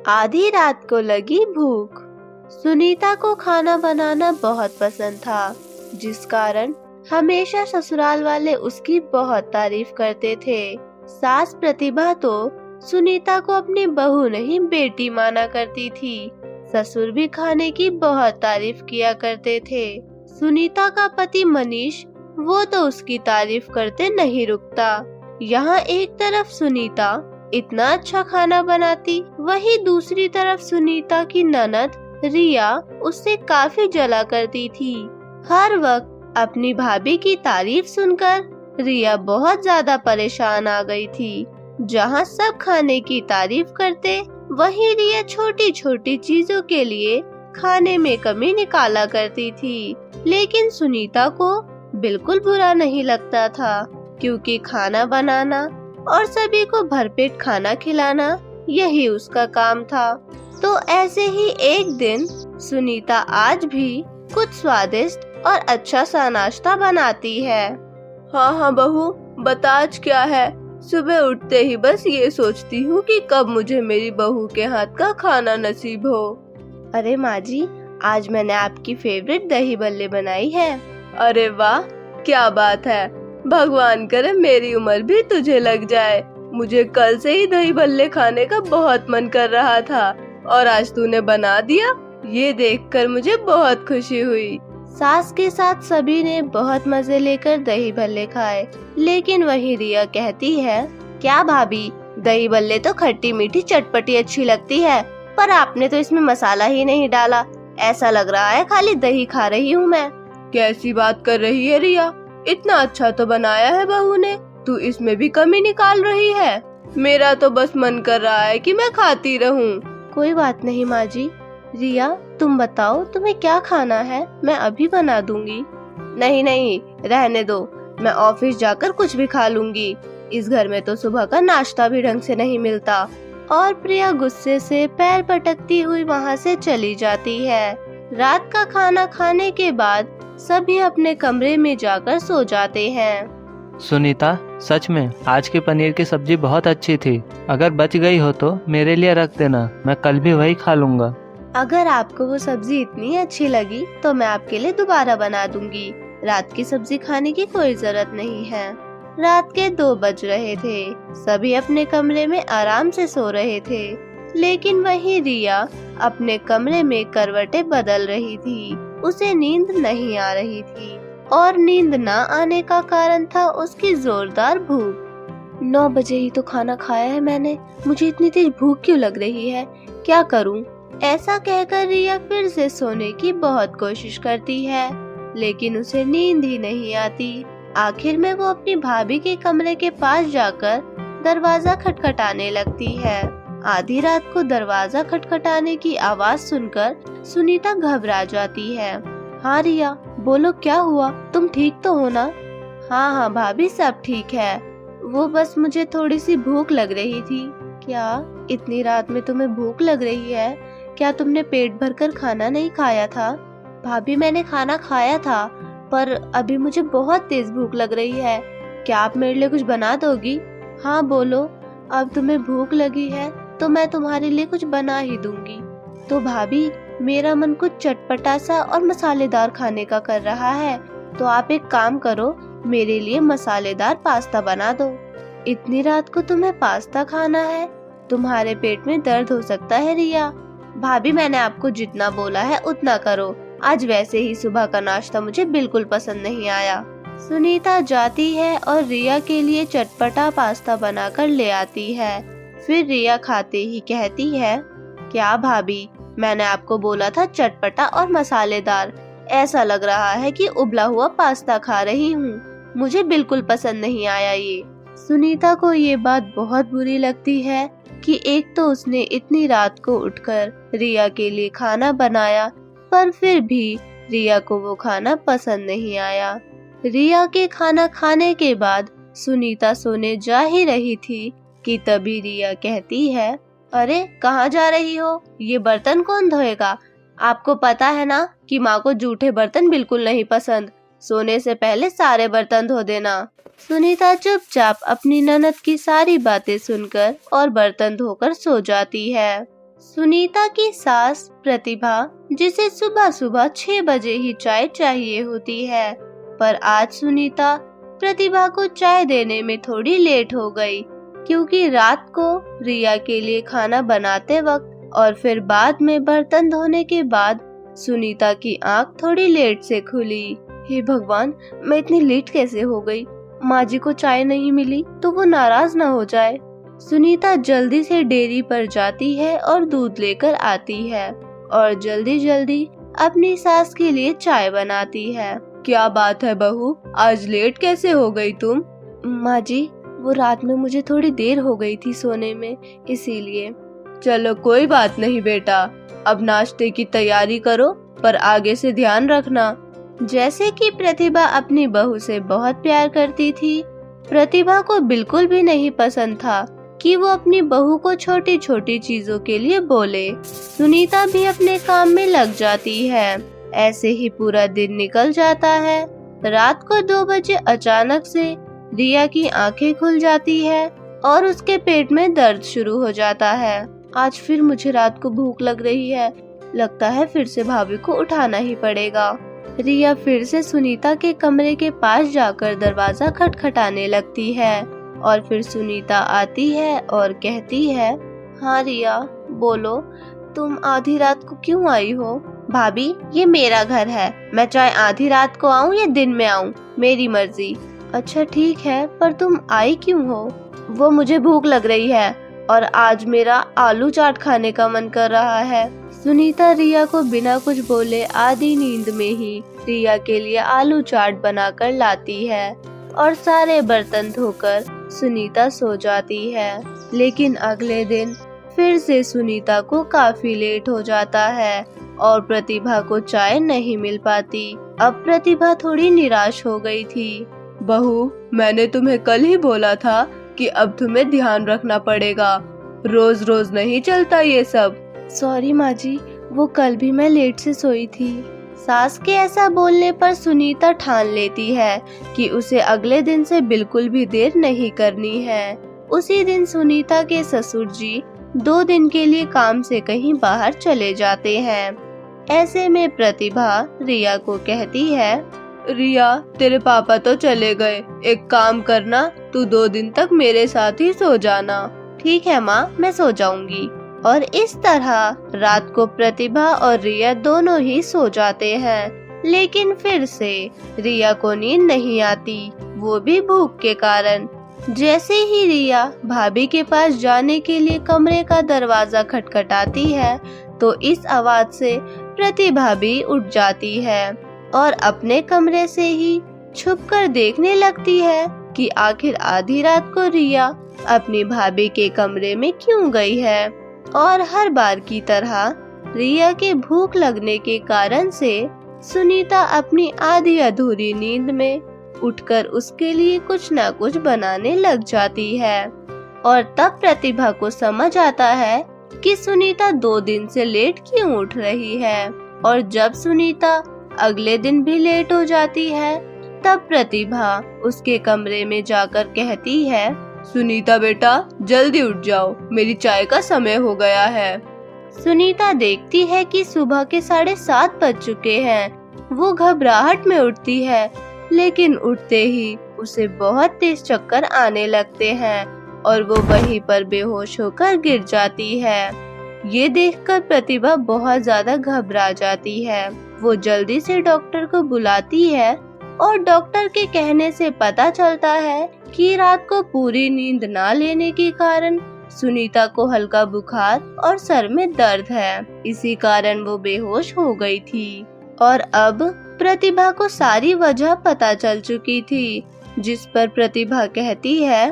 आधी रात को लगी भूख। सुनीता को खाना बनाना बहुत पसंद था, जिस कारण हमेशा ससुराल वाले उसकी बहुत तारीफ करते थे। सास प्रतिभा तो सुनीता को अपनी बहू नहीं बेटी माना करती थी। ससुर भी खाने की बहुत तारीफ किया करते थे। सुनीता का पति मनीष, वो तो उसकी तारीफ करते नहीं रुकता। यहाँ एक तरफ सुनीता इतना अच्छा खाना बनाती, वहीं दूसरी तरफ सुनीता की ननद रिया उससे काफी जला करती थी। हर वक्त अपनी भाभी की तारीफ सुनकर रिया बहुत ज्यादा परेशान आ गई थी। जहाँ सब खाने की तारीफ करते, वहीं रिया छोटी छोटी चीजों के लिए खाने में कमी निकाला करती थी। लेकिन सुनीता को बिल्कुल बुरा नहीं लगता था, क्योंकि खाना बनाना और सभी को भरपेट खाना खिलाना यही उसका काम था। तो ऐसे ही एक दिन सुनीता आज भी कुछ स्वादिष्ट और अच्छा सा नाश्ता बनाती है। हाँ हाँ बहू, बता आज क्या है। सुबह उठते ही बस ये सोचती हूँ कि कब मुझे मेरी बहू के हाथ का खाना नसीब हो। अरे माँ जी, आज मैंने आपकी फेवरेट दही बल्ले बनाई है। अरे वाह, क्या बात है। भगवान करे मेरी उम्र भी तुझे लग जाए। मुझे कल से ही दही बल्ले खाने का बहुत मन कर रहा था और आज तूने बना दिया। ये देखकर मुझे बहुत खुशी हुई। सास के साथ सभी ने बहुत मजे लेकर दही बल्ले खाए, लेकिन वही रिया कहती है, क्या भाभी, दही बल्ले तो खट्टी मीठी चटपटी अच्छी लगती है, पर आपने तो इसमें मसाला ही नहीं डाला। ऐसा लग रहा है खाली दही खा रही हूँ मैं। कैसी बात कर रही है रिया, इतना अच्छा तो बनाया है बहू ने, तू इसमें भी कमी निकाल रही है। मेरा तो बस मन कर रहा है कि मैं खाती रहूं। कोई बात नहीं माँ जी। रिया, तुम बताओ तुम्हें क्या खाना है, मैं अभी बना दूंगी। नहीं नहीं, रहने दो, मैं ऑफिस जाकर कुछ भी खा लूंगी। इस घर में तो सुबह का नाश्ता भी ढंग से नहीं मिलता। और प्रिया गुस्से से पैर पटकती हुई वहाँ से चली जाती है। रात का खाना खाने के बाद सभी अपने कमरे में जाकर सो जाते हैं। सुनीता, सच में आज की पनीर की सब्जी बहुत अच्छी थी। अगर बच गई हो तो मेरे लिए रख देना, मैं कल भी वही खा लूँगा। अगर आपको वो सब्जी इतनी अच्छी लगी तो मैं आपके लिए दोबारा बना दूंगी। रात की सब्जी खाने की कोई जरूरत नहीं है। रात के 2 बज रहे थे। सभी अपने कमरे में आराम से सो रहे थे, लेकिन वही रिया अपने कमरे में करवटें बदल रही थी। उसे नींद नहीं आ रही थी, और नींद न आने का कारण था उसकी जोरदार भूख। 9 बजे ही तो खाना खाया है मैंने, मुझे इतनी तेज भूख क्यों लग रही है, क्या करूं? ऐसा कहकर रिया फिर से सोने की बहुत कोशिश करती है, लेकिन उसे नींद ही नहीं आती। आखिर में वो अपनी भाभी के कमरे के पास जाकर दरवाजा खटखटाने लगती है। आधी रात को दरवाजा खटखटाने की आवाज सुनकर सुनीता घबरा जाती है। हाँ रिया, बोलो क्या हुआ, तुम ठीक तो हो ना? हाँ हाँ भाभी, सब ठीक है। वो बस मुझे थोड़ी सी भूख लग रही थी। क्या इतनी रात में तुम्हें भूख लग रही है? क्या तुमने पेट भरकर खाना नहीं खाया था? भाभी, मैंने खाना खाया था, पर अभी मुझे बहुत तेज भूख लग रही है। क्या आप मेरे लिए कुछ बना दोगी? हाँ बोलो, अब तुम्हें भूख लगी है तो मैं तुम्हारे लिए कुछ बना ही दूंगी। तो भाभी, मेरा मन कुछ चटपटा सा और मसालेदार खाने का कर रहा है, तो आप एक काम करो, मेरे लिए मसालेदार पास्ता बना दो। इतनी रात को तुम्हें पास्ता खाना है? तुम्हारे पेट में दर्द हो सकता है रिया। भाभी, मैंने आपको जितना बोला है उतना करो। आज वैसे ही सुबह का नाश्ता मुझे बिल्कुल पसंद नहीं आया। सुनीता जाती है और रिया के लिए चटपटा पास्ता बनाकर ले आती है। फिर रिया खाते ही कहती है, क्या भाभी, मैंने आपको बोला था चटपटा और मसालेदार। ऐसा लग रहा है कि उबला हुआ पास्ता खा रही हूँ। मुझे बिल्कुल पसंद नहीं आया ये। सुनीता को ये बात बहुत बुरी लगती है कि एक तो उसने इतनी रात को उठकर रिया के लिए खाना बनाया, पर फिर भी रिया को वो खाना पसंद नहीं आया। रिया के खाना खाने के बाद सुनीता सोने जा ही रही थी कि तभी रिया कहती है, अरे कहाँ जा रही हो? ये बर्तन कौन धोएगा? आपको पता है ना कि माँ को जूठे बर्तन बिल्कुल नहीं पसंद। सोने से पहले सारे बर्तन धो देना। सुनीता चुपचाप अपनी ननद की सारी बातें सुनकर और बर्तन धोकर सो जाती है। सुनीता की सास प्रतिभा, जिसे सुबह सुबह 6 बजे ही चाय चाहिए होती है, पर आज सुनीता प्रतिभा को चाय देने में थोड़ी लेट हो गई, क्योंकि रात को रिया के लिए खाना बनाते वक्त और फिर बाद में बर्तन धोने के बाद सुनीता की आंख थोड़ी लेट से खुली। हे भगवान, मैं इतनी लेट कैसे हो गई? माँ जी को चाय नहीं मिली तो वो नाराज ना हो जाए। सुनीता जल्दी से डेयरी पर जाती है और दूध लेकर आती है और जल्दी जल्दी अपनी सास के लिए चाय बनाती है। क्या बात है बहू, आज लेट कैसे हो गई तुम? माँ जी, वो रात में मुझे थोड़ी देर हो गई थी सोने में, इसीलिए। चलो कोई बात नहीं बेटा, अब नाश्ते की तैयारी करो, पर आगे से ध्यान रखना। जैसे कि प्रतिभा अपनी बहू से बहुत प्यार करती थी, प्रतिभा को बिल्कुल भी नहीं पसंद था कि वो अपनी बहू को छोटी छोटी चीजों के लिए बोले। सुनीता भी अपने काम में लग जाती है। ऐसे ही पूरा दिन निकल जाता है। रात को 2 बजे अचानक से रिया की आंखें खुल जाती है और उसके पेट में दर्द शुरू हो जाता है। आज फिर मुझे रात को भूख लग रही है, लगता है फिर से भाभी को उठाना ही पड़ेगा। रिया फिर से सुनीता के कमरे के पास जाकर दरवाजा खटखटाने लगती है और फिर सुनीता आती है और कहती है, हाँ रिया बोलो, तुम आधी रात को क्यों आई हो? भाभी, ये मेरा घर है, मैं चाहे आधी रात को आऊँ या दिन में आऊँ, मेरी मर्जी। अच्छा ठीक है, पर तुम आई क्यों हो? वो मुझे भूख लग रही है और आज मेरा आलू चाट खाने का मन कर रहा है। सुनीता रिया को बिना कुछ बोले आधी नींद में ही रिया के लिए आलू चाट बनाकर लाती है और सारे बर्तन धोकर सुनीता सो जाती है। लेकिन अगले दिन फिर से सुनीता को काफी लेट हो जाता है और प्रतिभा को चाय नहीं मिल पाती। अब प्रतिभा थोड़ी निराश हो गई थी। बहू, मैंने तुम्हें कल ही बोला था कि अब तुम्हें ध्यान रखना पड़ेगा, रोज रोज नहीं चलता ये सब। सॉरी माँ जी, वो कल भी मैं लेट से सोई थी। सास के ऐसा बोलने पर सुनीता ठान लेती है कि उसे अगले दिन से बिल्कुल भी देर नहीं करनी है। उसी दिन सुनीता के ससुर जी 2 दिन के लिए काम से कहीं बाहर चले जाते हैं। ऐसे में प्रतिभा रिया को कहती है, रिया, तेरे पापा तो चले गए, एक काम करना, तू 2 दिन तक मेरे साथ ही सो जाना। ठीक है माँ, मैं सो जाऊंगी। और इस तरह रात को प्रतिभा और रिया दोनों ही सो जाते हैं। लेकिन फिर से रिया को नींद नहीं आती, वो भी भूख के कारण। जैसे ही रिया भाभी के पास जाने के लिए कमरे का दरवाजा खटखटाती है तो इस आवाज से प्रतिभा भी उठ जाती है और अपने कमरे से ही छुपकर देखने लगती है कि आखिर आधी रात को रिया अपनी भाभी के कमरे में क्यों गई है। और हर बार की तरह रिया के भूख लगने के कारण से सुनीता अपनी आधी अधूरी नींद में उठकर उसके लिए कुछ न कुछ बनाने लग जाती है। और तब प्रतिभा को समझ आता है कि सुनीता 2 दिन से लेट क्यों उठ रही है। और जब सुनीता अगले दिन भी लेट हो जाती है तब प्रतिभा उसके कमरे में जाकर कहती है, सुनीता बेटा, जल्दी उठ जाओ, मेरी चाय का समय हो गया है। सुनीता देखती है कि सुबह के 7:30 बज चुके हैं। वो घबराहट में उठती है, लेकिन उठते ही उसे बहुत तेज चक्कर आने लगते हैं और वो वहीं पर बेहोश होकर गिर जाती है। ये देखकर प्रतिभा बहुत ज्यादा घबरा जाती है। वो जल्दी से डॉक्टर को बुलाती है और डॉक्टर के कहने से पता चलता है कि रात को पूरी नींद ना लेने के कारण सुनीता को हल्का बुखार और सर में दर्द है। इसी कारण वो बेहोश हो गई थी। और अब प्रतिभा को सारी वजह पता चल चुकी थी, जिस पर प्रतिभा कहती है,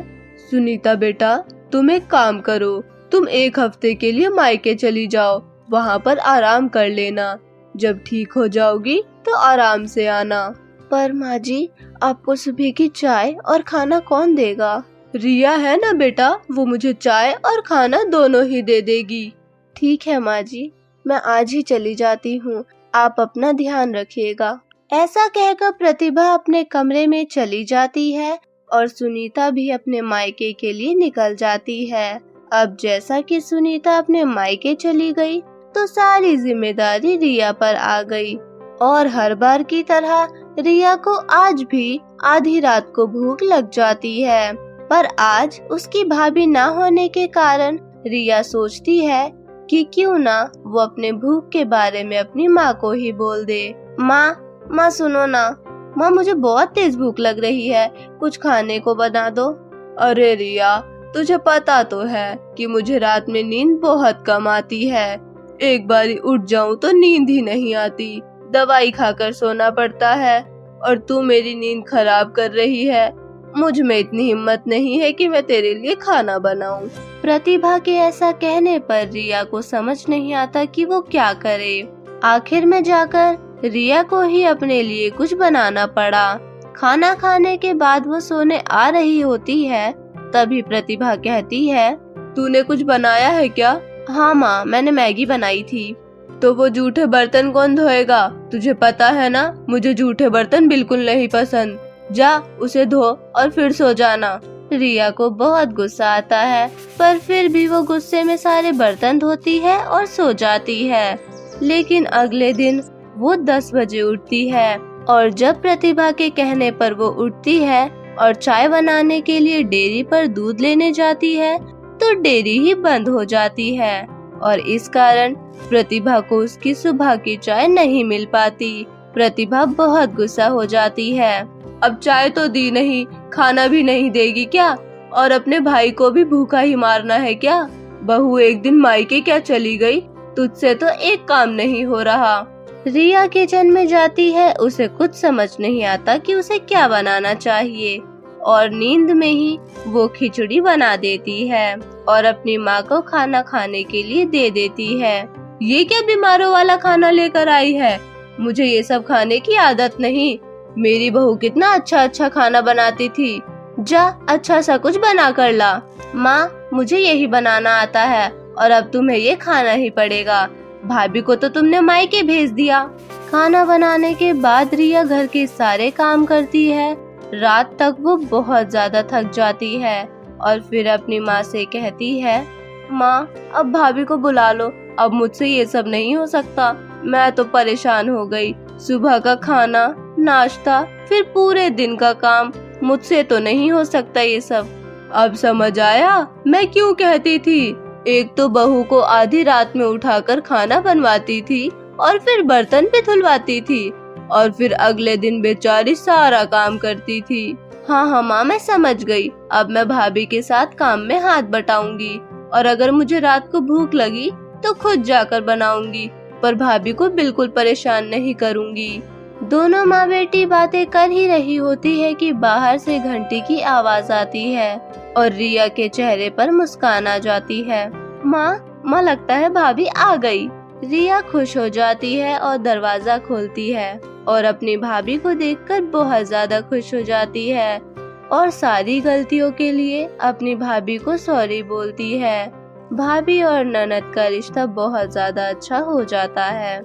सुनीता बेटा, तुम एक काम करो, तुम 1 हफ्ते के लिए मायके चली जाओ, वहाँ पर आराम कर लेना। जब ठीक हो जाओगी तो आराम से आना। पर माँ जी, आपको सुबह की चाय और खाना कौन देगा? रिया है ना बेटा, वो मुझे चाय और खाना दोनों ही दे देगी। ठीक है माँ जी, मैं आज ही चली जाती हूँ, आप अपना ध्यान रखिएगा। ऐसा कहकर प्रतिभा अपने कमरे में चली जाती है और सुनीता भी अपने मायके के लिए निकल जाती है। अब जैसा कि सुनीता अपने मायके चली गई तो सारी जिम्मेदारी रिया पर आ गई और हर बार की तरह रिया को आज भी आधी रात को भूख लग जाती है। पर आज उसकी भाभी ना होने के कारण रिया सोचती है कि क्यों ना वो अपने भूख के बारे में अपनी माँ को ही बोल दे। माँ सुनो ना, माँ मुझे बहुत तेज भूख लग रही है, कुछ खाने को बना दो। अरे रिया, तुझे पता तो है कि मुझे रात में नींद बहुत कम आती है। एक बारी उठ जाऊं तो नींद ही नहीं आती, दवाई खाकर सोना पड़ता है और तू मेरी नींद खराब कर रही है। मुझ में इतनी हिम्मत नहीं है कि मैं तेरे लिए खाना बनाऊं। प्रतिभा के ऐसा कहने पर रिया को समझ नहीं आता कि वो क्या करे। आखिर में जाकर रिया को ही अपने लिए कुछ बनाना पड़ा। खाना खाने के बाद वो सोने आ रही होती है, तभी प्रतिभा कहती है, तूने कुछ बनाया है क्या? हाँ माँ, मैंने मैगी बनाई थी। तो वो जूठे बर्तन कौन धोएगा? तुझे पता है ना, मुझे जूठे बर्तन बिल्कुल नहीं पसंद। जा उसे धो और फिर सो जाना। रिया को बहुत गुस्सा आता है, पर फिर भी वो गुस्से में सारे बर्तन धोती है और सो जाती है। लेकिन अगले दिन वो 10 बजे उठती है और जब प्रतिभा के कहने पर वो उठती है और चाय बनाने के लिए डेयरी पर दूध लेने जाती है तो डेयरी ही बंद हो जाती है और इस कारण प्रतिभा को उसकी सुबह की चाय नहीं मिल पाती। प्रतिभा बहुत गुस्सा हो जाती है। अब चाय तो दी नहीं, खाना भी नहीं देगी क्या? और अपने भाई को भी भूखा ही मारना है क्या? बहू एक दिन मायके क्या चली गई, तुझसे तो एक काम नहीं हो रहा। रिया किचन में जाती है, उसे कुछ समझ नहीं आता कि उसे क्या बनाना चाहिए और नींद में ही वो खिचड़ी बना देती है और अपनी माँ को खाना खाने के लिए दे देती है। ये क्या बीमारों वाला खाना लेकर आई है? मुझे ये सब खाने की आदत नहीं। मेरी बहू कितना अच्छा अच्छा खाना बनाती थी। जा अच्छा सा कुछ बना कर ला। माँ मुझे यही बनाना आता है और अब तुम्हें ये खाना ही पड़ेगा। भाभी को तो तुमने मायके भेज दिया। खाना बनाने के बाद रिया घर के सारे काम करती है। रात तक वो बहुत ज्यादा थक जाती है और फिर अपनी माँ से कहती है, माँ अब भाभी को बुला लो, अब मुझसे ये सब नहीं हो सकता। मैं तो परेशान हो गई। सुबह का खाना, नाश्ता, फिर पूरे दिन का काम, मुझसे तो नहीं हो सकता ये सब। अब समझ आया मैं क्यों कहती थी। एक तो बहू को आधी रात में उठाकर खाना बनवाती थी और फिर बर्तन भी धुलवाती थी और फिर अगले दिन बेचारी सारा काम करती थी। हाँ माँ मैं समझ गई। अब मैं भाभी के साथ काम में हाथ बटाऊंगी और अगर मुझे रात को भूख लगी तो खुद जाकर बनाऊंगी, पर भाभी को बिल्कुल परेशान नहीं करूंगी। दोनों माँ बेटी बातें कर ही रही होती है कि बाहर से घंटी की आवाज आती है और रिया के चेहरे पर मुस्कान आ जाती है। माँ लगता है भाभी आ गई। रिया खुश हो जाती है और दरवाजा खोलती है और अपनी भाभी को देखकर बहुत ज्यादा खुश हो जाती है और सारी गलतियों के लिए अपनी भाभी को सॉरी बोलती है। भाभी और ननद का रिश्ता बहुत ज्यादा अच्छा हो जाता है।